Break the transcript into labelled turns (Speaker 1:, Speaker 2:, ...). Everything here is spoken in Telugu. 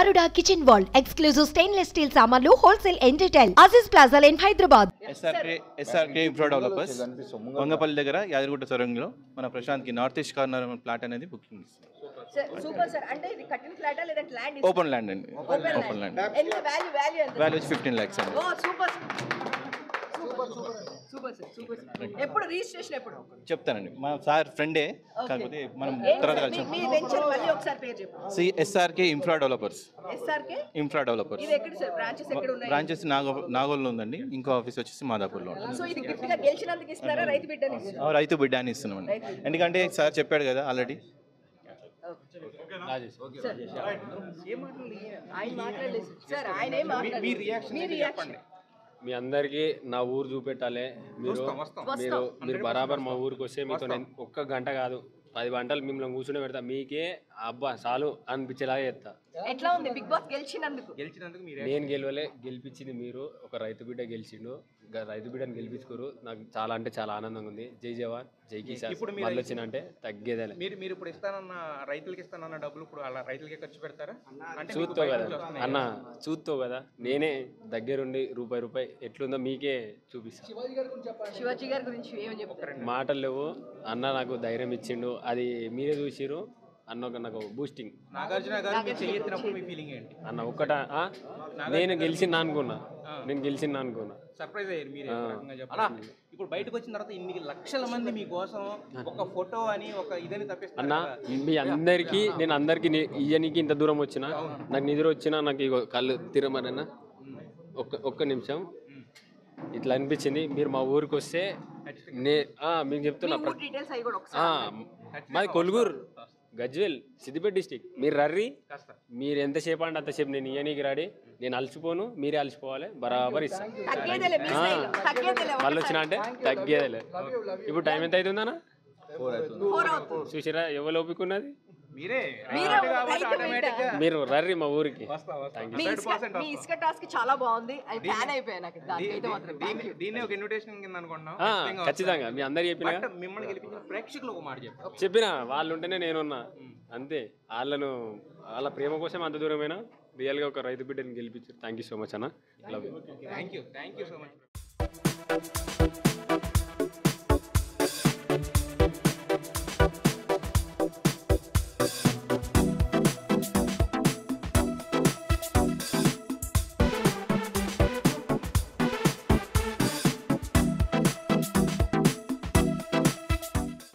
Speaker 1: Garuda Kitchen World, exclusive stainless steel samanlu, wholesale and retail. Aziz Plaza Lane, Hyderabad.
Speaker 2: SRK Infra Developers, Vangapalli దగ్గర యాదగిరిగుట్ట సొరంగంలో మన ప్రశాంత్కి నార్త్ ఈస్ట్ కార్నర్ ప్లాట్ అనేది బుకింగ్ ఇస్తుంది.
Speaker 3: Super sir. అంటే ఇది కట్టిన ఫ్లాటా లేదా ల్యాండ్?
Speaker 2: ఓపెన్ ల్యాండ్ అండి. Open land.
Speaker 3: ఎంత వాల్యూ ఎంత?
Speaker 2: వాల్యూ 15 lakhs అండి.
Speaker 3: ఓ సూపర్ సూపర్ సార్. ఎప్పుడు రిజిస్ట్రేషన్ ఎప్పుడు?
Speaker 2: చెప్తానండి, మా సార్ ఫ్రెండే, కాకపోతే మనం తర్వాత కలిసి.
Speaker 3: మీ వెంచర్ మళ్ళీ ఒకసారి పేరు చెప్పండి.
Speaker 2: SRK Infra Developers.
Speaker 3: SRK
Speaker 2: Infra Developers.
Speaker 3: ఇది ఎక్కడ సార్? బ్రాంచెస్ ఎక్కడ ఉన్నాయి?
Speaker 2: బ్రాంచెస్ నాగోల్లో ఉందండి, ఇంకో ఆఫీస్ వచ్చేసి మాదాపూర్లో ఉంటుంది.
Speaker 3: సో ఇది గిఫ్ట్ గా గెలిచినందుకు ఇస్తున్నారా, రైతు బిడ్డని ఇస్తున్నారా?
Speaker 2: రైతు బిడ్డ అని ఇస్తున్నామండి, ఎందుకంటే సార్ చెప్పాడు కదా ఆల్రెడీ.
Speaker 3: ఆయన మాట్లాడలేదు సార్. ఆయన ఏం మాట్లాడలేదు. మీ రియాక్షన్
Speaker 4: మీ అందరికీ నా ఊరు చూపెట్టాలి. మీరు బరాబర్ మా ఊరికి వస్తే మీతో ఒక్క గంట కాదు 10 గంటలు మిమ్మల్ని కూర్చుని పెడతా. మీకే అబ్బా చాలు అనిపించేలాగా చేస్తా.
Speaker 3: ఎట్లా ఉంది బిగ్ బాస్ గెలిచినందుకు?
Speaker 4: నేను గెలవలే, గెలిపించింది మీరు. ఒక రైతు బిడ్డ గెలిచిండు, రైతు బిడ్డను గెలిపించుకోరు. నాకు చాలా అంటే చాలా ఆనందంగా ఉంది. జై జవాన్ జై కిసాన్. మళ్ళీ వచ్చినంటే తగ్గేదే.
Speaker 5: మీరు ఇప్పుడు ఇస్తానన్న రైతులకి ఇస్తానన్న డబ్బులు ఇప్పుడు అలా రైతులకే ఖర్చు పెడతారా?
Speaker 4: చూస్తావు కదా అన్న, చూస్తావు కదా, నేనే దగ్గరుండి రూపాయి ఎట్లుందో మీకే చూపిస్తాను.
Speaker 3: శివాజీ గారి గురించి ఏమని చెప్తారు?
Speaker 4: మాటలు లేవు అన్న, నాకు ధైర్యం ఇచ్చిండు. అది మీరే చూసిరు అన్న, నాకు బూస్టింగ్.
Speaker 5: నాగార్జున గారు మీరు చేయెత్తినప్పుడు మీ ఫీలింగ్ ఏంటి
Speaker 4: అన్న? ఒక్కట నేను గెలిచిందా అనుకున్నా,
Speaker 5: సర్ప్రైజ్ అయ్యారు మీరు. చెప్పండి, ఇప్పుడు బయటకు వచ్చిన తర్వాత ఇన్ని లక్షల మంది మీకోసం ఒక ఫోటో అని ఒక ఇదని తప్పిస్తారు
Speaker 4: అన్న. మీ అందరికీ నేను ఇయ్యనికి ఇంత దూరం వచ్చిన, నాకు నిద్ర వచ్చినా నాకు ఇగో కళ్ళు తిరమనన్నా ఒక్క నిమిషం ఇట్లా అనిపించింది. మీరు మా ఊరికి వస్తే మీకు చెప్తున్నా, మాది కొలుగురు గజ్వేల్ సిద్దిపేట డిస్టిక్. మీరు రర్రి, మీరు ఎంతసేపు అంటే అంతసేపు నేను ఇయ్యనీకి రాడి. నేను అలసిపోను, మీరే అలసిపోవాలి, బరాబర్ ఇస్తాను. మళ్ళీ వచ్చిన అంటే తగ్గేదేలే. ఇప్పుడు టైం ఎంత అవుతుందన్నా? చూసిరా ఎవరు ఓపికన్నది? మీరు రర్రి మా ఊరికి.
Speaker 3: చాలా బాగుంది.
Speaker 4: ఖచ్చితంగా మీ అందరు చెప్పిన
Speaker 5: మిమ్మల్ని గెలిపించిన ప్రేక్షకులు ఒక మాట
Speaker 4: చెప్పిన వాళ్ళు ఉంటేనే నేనున్నా అంతే. వాళ్ళ ప్రేమ కోసం అంత దూరమైనా రియల్గా ఒక రైతు బిడ్డని గెలిపించారు. థ్యాంక్ యూ సో మచ్ అన్న. Love you.
Speaker 5: Thank you so much.